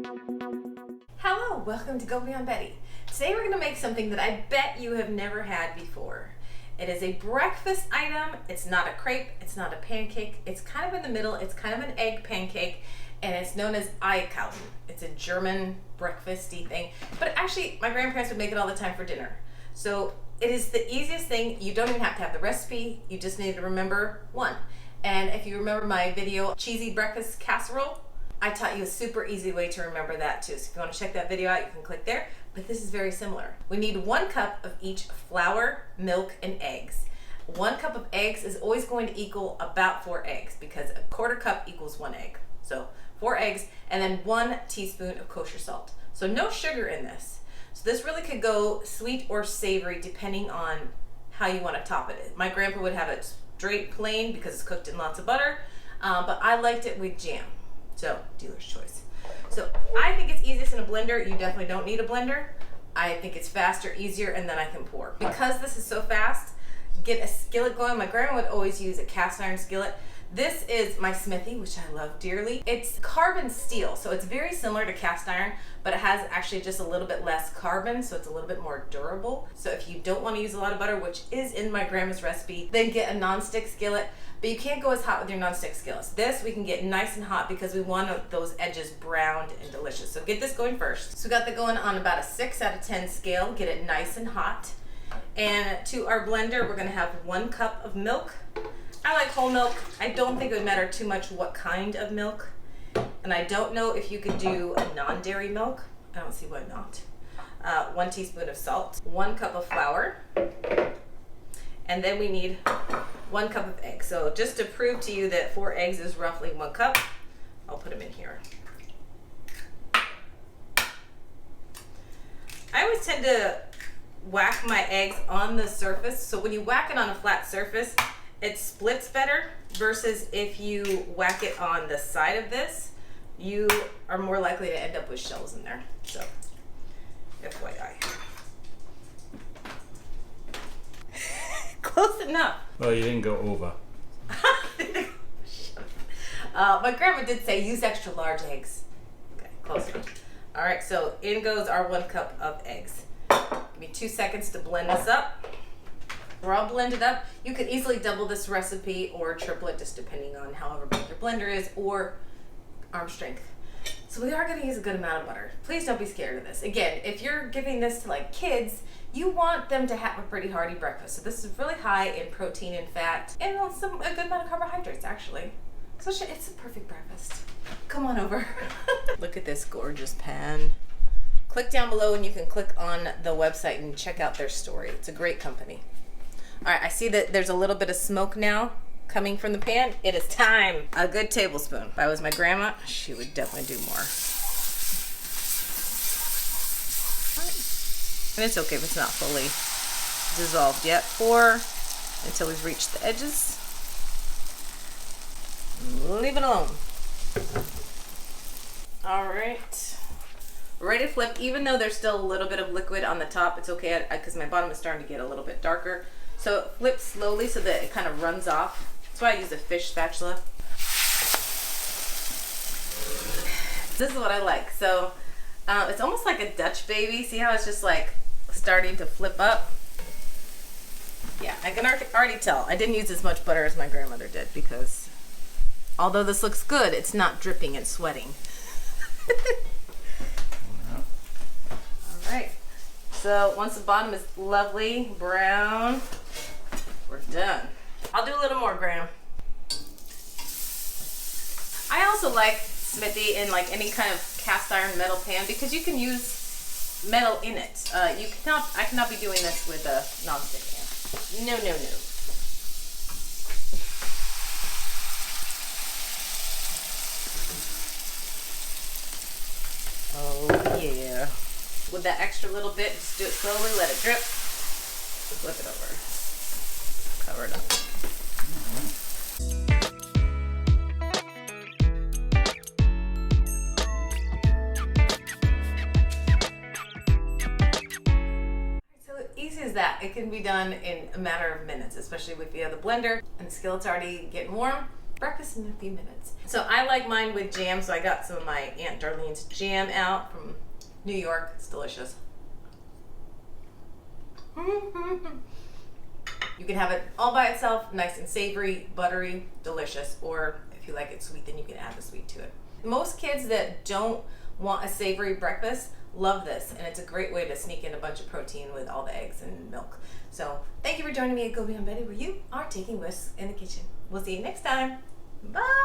Hello, welcome to Go Beyond Betty. Today we're going to make something that I bet you have never had before. It is a breakfast item. It's not a crepe, it's not a pancake, it's kind of in the middle, it's kind of an egg pancake, and it's known as Iachaden. It's a German breakfasty thing, but actually my grandparents would make it all the time for dinner. So it is the easiest thing. You don't even have to have the recipe, you just need to remember one. And if you remember my video, cheesy breakfast casserole, I taught you a super easy way to remember that too. So if you want to check that video out, you can click there. But this is very similar. We need 1 cup of each flour, milk, and eggs. 1 cup of eggs is always going to equal about 4 eggs because a 1/4 cup equals 1 egg. So 4 eggs, and then 1 teaspoon of kosher salt. So no sugar in this. So this really could go sweet or savory depending on how you want to top it. My grandpa would have it straight plain because it's cooked in lots of butter, but I liked it with jam. So, dealer's choice. So, I think it's easiest in a blender. You definitely don't need a blender. I think it's faster, easier, and then I can pour. Because this is so fast, get a skillet going. My grandma would always use a cast iron skillet. This is my Smithy, which I love dearly. It's carbon steel, so it's very similar to cast iron, but it has actually just a little bit less carbon, so it's a little bit more durable. So if you don't want to use a lot of butter, which is in my grandma's recipe, then get a non-stick skillet. But you can't go as hot with your non-stick skillets. This we can get nice and hot because we want those edges browned and delicious. So get this going first. So we got that going on about a 6 out of 10 scale. Get it nice and hot. And to our blender, we're gonna have 1 cup of milk. I like whole milk. I don't think it would matter too much what kind of milk. And I don't know if you could do a non-dairy milk. I don't see why not. 1 teaspoon of salt, 1 cup of flour, and then we need 1 cup of eggs. So just to prove to you that 4 eggs is roughly 1 cup, I'll put them in here. I always tend to whack my eggs on the surface. So when you whack it on a flat surface, it splits better versus if you whack it on the side of this, you are more likely to end up with shells in there. So, FYI. Close enough. Well, you didn't go over. My grandma did say use extra large eggs. Okay, close enough. All right, so in goes our 1 cup of eggs. Give me 2 seconds to blend this up. We're all blended up. You could easily double this recipe or triple it, just depending on however big your blender is or arm strength. So we are going to use a good amount of butter. Please don't be scared of this. Again, if you're giving this to like kids, you want them to have a pretty hearty breakfast. So this is really high in protein and fat and a good amount of carbohydrates actually. So it's a perfect breakfast. Come on over. Look at this gorgeous pan. Click down below and you can click on the website and check out their story. It's a great company. All right, I see that there's a little bit of smoke now coming from the pan. It is time. A good tablespoon. If I was my grandma, she would definitely do more. And it's okay if it's not fully dissolved yet. Pour until we've reached the edges. Leave it alone. All right. Ready to flip. Even though there's still a little bit of liquid on the top, it's okay because my bottom is starting to get a little bit darker. So flip slowly so that it kind of runs off. That's why I use a fish spatula. This is what I like. So it's almost like a Dutch baby. See how it's just like starting to flip up? Yeah, I can already tell. I didn't use as much butter as my grandmother did because although this looks good, it's not dripping and sweating. All right. So once the bottom is lovely brown, we're done. I'll do a little more, Graham. I also like Smithy in like any kind of cast iron metal pan because you can use metal in it. I cannot be doing this with a non-stick pan. No, no, no. Oh yeah. With that extra little bit, just do it slowly, let it drip. Flip it over. Cover it up. So easy as that. It can be done in a matter of minutes, especially if you have the blender and the skillet's already getting warm. Breakfast in a few minutes. So I like mine with jam, so I got some of my Aunt Darlene's jam out from New York. It's delicious. You can have it all by itself, nice and savory, buttery, delicious, or if you like it sweet, then you can add the sweet to it. Most kids that don't want a savory breakfast love this, and it's a great way to sneak in a bunch of protein with all the eggs and milk. So thank you for joining me at Go Beyond Betty, where you are taking risks in the kitchen. We'll see you next time. Bye!